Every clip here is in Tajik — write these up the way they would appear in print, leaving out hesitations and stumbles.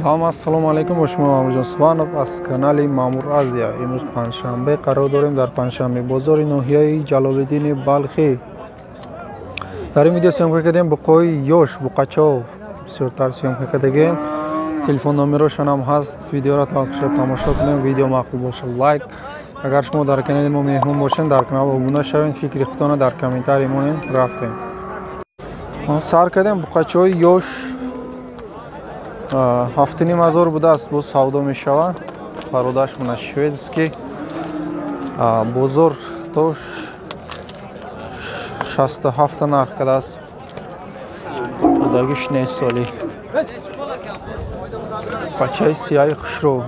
Ассалому алейкум, ба шумо Мамурҷон Суванов аз канали Мамур Азия. Имрӯз панҷшанбе қарор дорем дар панҷшанбе бозори ноҳияи Ҷалолиддини Балхӣ. дар ин видео сёмка кардем буқои ёш буқачов бисёртар сёмка кардагем. Телефон номерошон ҳам ҳаст. Видеоро таваққуша тамошо кунем. Видео маъқул боша лайк. Агар шумо дар канали мо меҳмон бошед, дар канал обуна шавед. Фикри худтона дар комментарий монед рафтем. Сар кардем буқачаҳои ёш 7,500 будааст. бо савдо мешавад. Пародаш мана шведский. Бозор то 67 нарх кардааст. Будаги 6 соли. Бачаи сияи хушрӯ.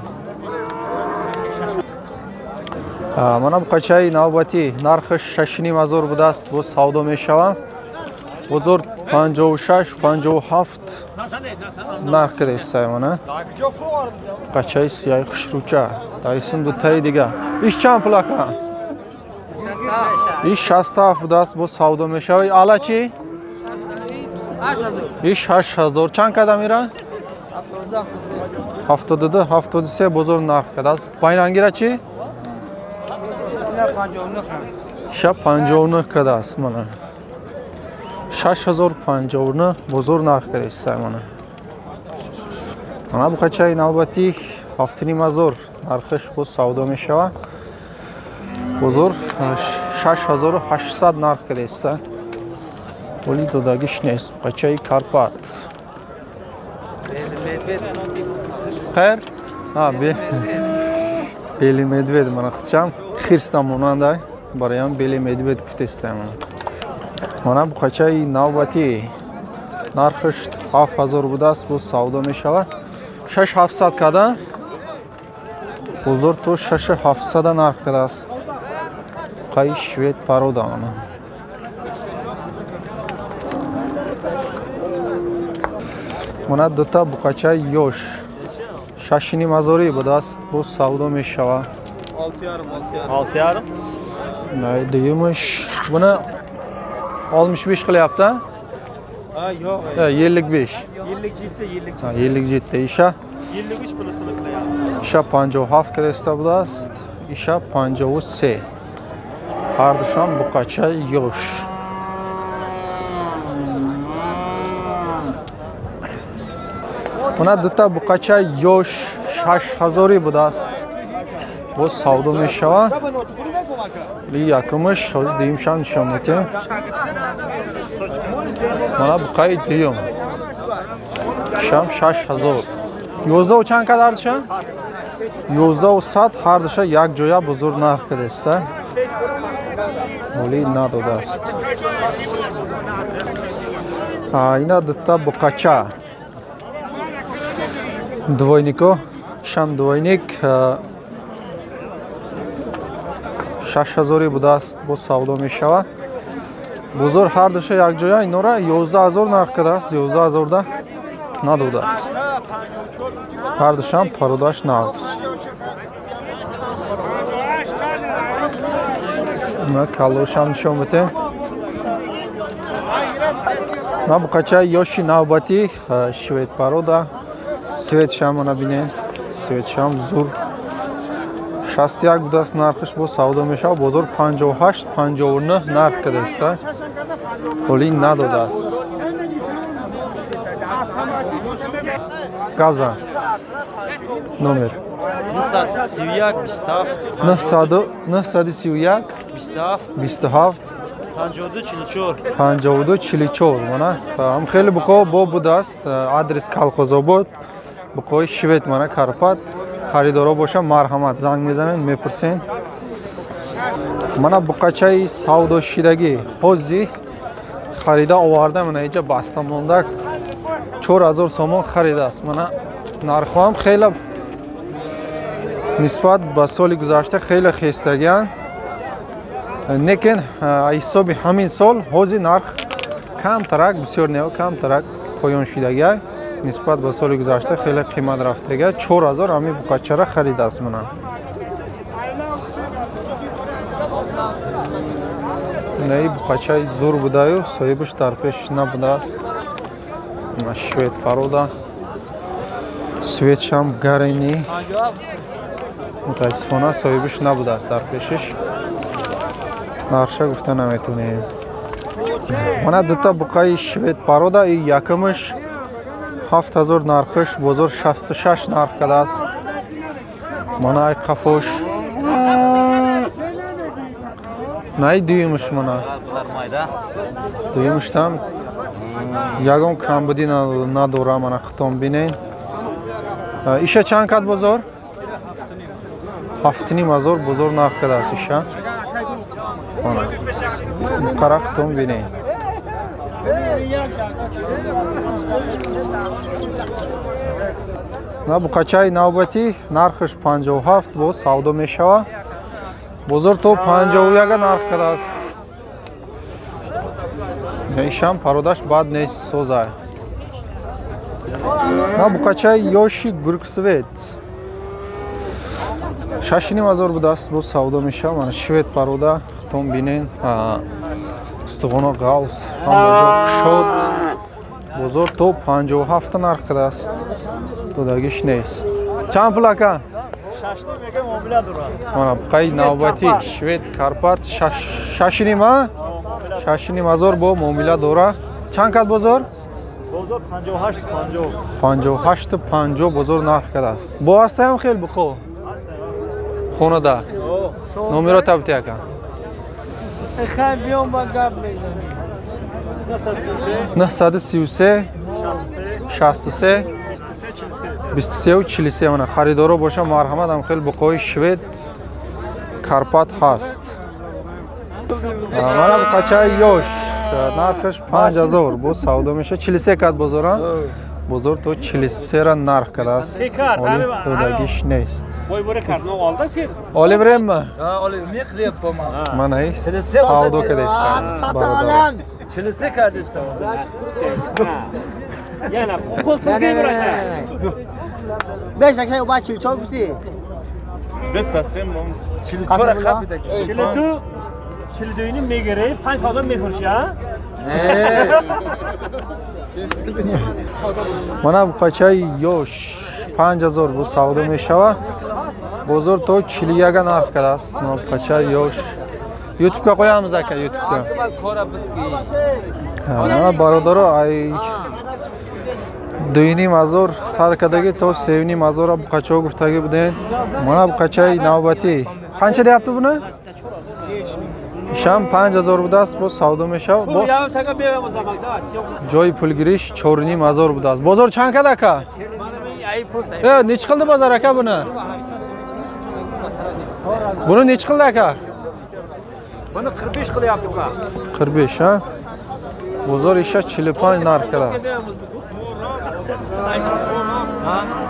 Мана буқачаи навбатӣ нархаш 6,500 будааст. бо савдо мешавад. Бозор 56-57 нарх кардааст. Мана буқачаи сияи хушрӯча. Тайсон дутаи дига. Иш чанд пулака? Иш 67 будааст. бо савдо мешавад. Ала чи? Иш 8000. Чанд када мира? 72-73 бозор нарх кардааст. Байнангира чи? 59 кардааст. Мана 6059 бозор нарх кардааст. Мана буқачаи навбатӣ 7,500 нархаш бо савдо мешавад. бозор 6800 нарх кардааст. оли додагиш нест. буқачаи Карпат. Хэр? Бели медвед мана худшам хирстам монанда бароям бели медвед гуфтестам. Мана буқачаи навбатӣ нархаш 7000 будааст. бо савдо мешавад. 6700 када. бозор то 6700 нарх кардааст. буқаи швед парода мана. мана дута буқачаи ёш 6,500 будааст. бо савдо мешавад. 6,5. Най дуюмаш буна 65 қиlyapti. Yo'q. 55. 57 иша. 53 pulisini qilyapti. Иша 57 креста будааст. Иша 53. Ҳар душам буқачаи ёш. Мана дута буқачаи ёш 6000 будааст. бо савдо мешавад. Якумаш ҳозир дуюмшам нишон медиҳем. мана буқаи дуюм шам 6000. 11 чанд кадар душа? 1100 ҳар душа як ҷоя бузург нарх кардааст. оли надодааст. ина дута буқача двойнико шам двойник 6000 будааст. бо савдо мешавад. бузург ҳар душа як ҷоя инора 11000 нарх кардааст. 11000 да надодааст. ҳар душам пародаш нағз. ина калошам нишон медиҳем. ина буқачаи ёши навбатӣ швед парода. светшам мана бинед. светшам зур 61 будааст. нархаш бо савдо мешавад. бозор 58-59 нарх кардааст. оли надодааст. гап зан. номер 931 27 27 52 44. мана ҳам хеле буқо бо будааст. адрес Калхозобод. буқои швед мана Карпат. харидоро боша марҳамат занг мезанед мепурсен. мана буқачаи савдошидагӣ ҳози харида оварда мана иҷа баста монда 4000 сомон харидааст. мана нархҳоам хеле нисбат ба соли гузашта хеле хестагиянд. лекин ҳисоби ҳамин сол ҳози нарх камтарак бисёр нео камтарак поён шидагия. нисбат ба соли гузашта хеле қимат рафтагия. 4000 ами буқачара харидааст. мана наи буқачаи зур будаю соҳибаш дар пеш набудааст. швед парода Svetsham garini мутаассифона соҳибаш набудааст дар пешиш. Нарша гуфта наметунем. Мана дута буқаи швед парода и якамаш 7000 нархаш бозор 66 нарх кардааст. Мана ай қафош. Най дуюмаш мана. Дуюмаштам ягон камбуди надора мана хитом бинен. Иша чанд кад бозор? 7500 бозор нарх кардааст иша. Мана қара хитом бинен. На буқачаи навбатӣ нархаш 57 бо савдо мешава. Бозор то 51 нарх кардааст. Ишам пародаш бад нест созай. На буқачаи ёши гурксвет 6500 будааст бо савдо мешава. Мана швед парода хитом бинен. Устуғона ғавз ҳамаҷо кушод. Бозор то 57 нарх кардааст. Додагиш нест. Чанд пул ака? 6 мега муомила дорад. Мана буқаи навбатӣ швед карпат 6 ма 6500 бо муомила дора. Чанд кад бозор? Бозор 58 50 бозор нарх кардааст. Бо ҳастаам хел бухо. Хонада. Номеро табти ака. خیلی بیام با گپ میزنی 933 63 23 و 43 мана харидоро боша марҳамат ам хел буқои швед карпат ҳаст. Мана буқачаи ёш нархаш 5000 бо савдо меша 43 кад бозора. Бозор то 43 ра нарх кардааст. Оли додагиш нест. Оли бремма? Мана савдо кардастам. Бародар. 43 кардастам. Яна, консулге бурашта. Beş akşam bahçe çok güzel. Bepasem 44 kapita. 42'nin megere 5000 mefurşa. Мана буқачаи ёш 5000 бо савдо мешава. Бозор то 41 нарх кардааст. Мана буқачаи ёш ютубка қоямиз ака ютубка. Мана бародаро ай 2500 сар кардаги то 3500 буқачао гуфтаги буден. Мана буқачаи навбатӣ қанча deyapti buni? Isham 5000 budaaст бо савдо мешава. Бо ҷои пулгириш 4500 budааст. Бозор чанд кад ака? Неч қилди бозор ака буни? Буни неч қилди ака? Buni 45 qilyapti uka. 45 ha? Bozor isha 45 narx kardaaст.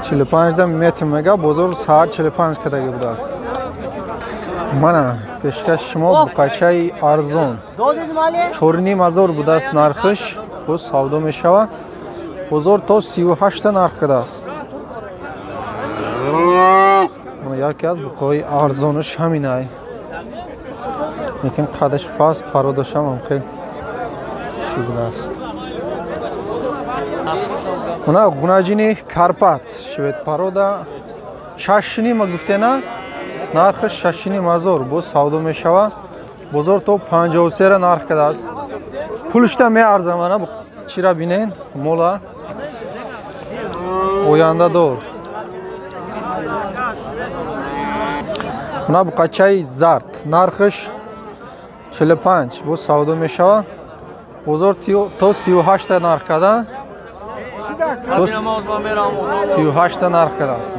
45 dan metimega bozor saat 45 kadagi budaaст. Mana peshkash shimo buqachai arzon 4500 budaaст narxish. Bu savdo meshava. Bozor to 38 ta narx kardaaст. Mana яке аз буқои арзоныш ҳаминай. Lekin qadash past parodasham ham xel shug'ulast. Mana g'unajini Karpat shved paroda 6 ma guftena narxi 6500 bu savdo meshava. Bozor to 53 ra narx kardaaст. Pulishda me arzamana bu chira binen mola oyandador. Mana bu qachai zart narxish 45 bu savdo meshava. Bozor to 38 ta narx kada. To 38 ta narx kadaast.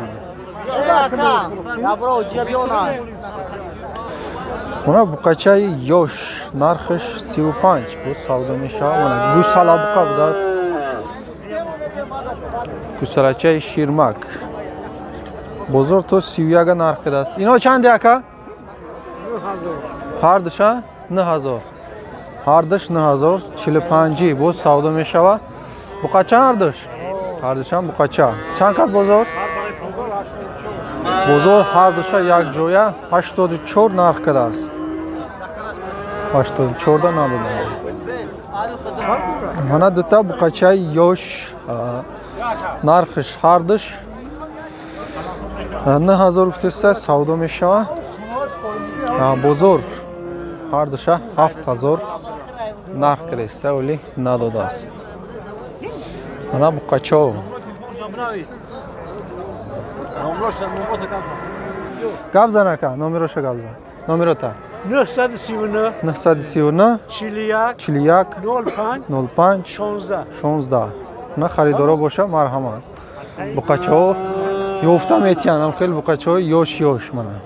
Mana bu qachai yosh narxish 35 bu savdo meshava. Mana gusala buqa budaaст. Gusalachai shirmak. Bozor to 31 ga narx kadaast. Ino chandi aka? Hardisha 9000. Hardish 9000 45 bu savdo meshava. Bu qacha hardish? Hardisham bu qacha. Chand qad bozor? Bozor hardisha yak joya 84 narx kadaast. 84 da nabude. Mana duta bu qachai yosh narxish hardish 9000 гуфтеста савдо мешава. Бозор ҳар душа 7000 нарх кардеста, вале надодааст. Мана буқачо. Гап зан ака, номероша гап зан. Номерота 939 939 41 41 05 05 16 16. На харидоро боша марҳамат. Буқачо ёфта метиянам, хел буқачо ёш мана.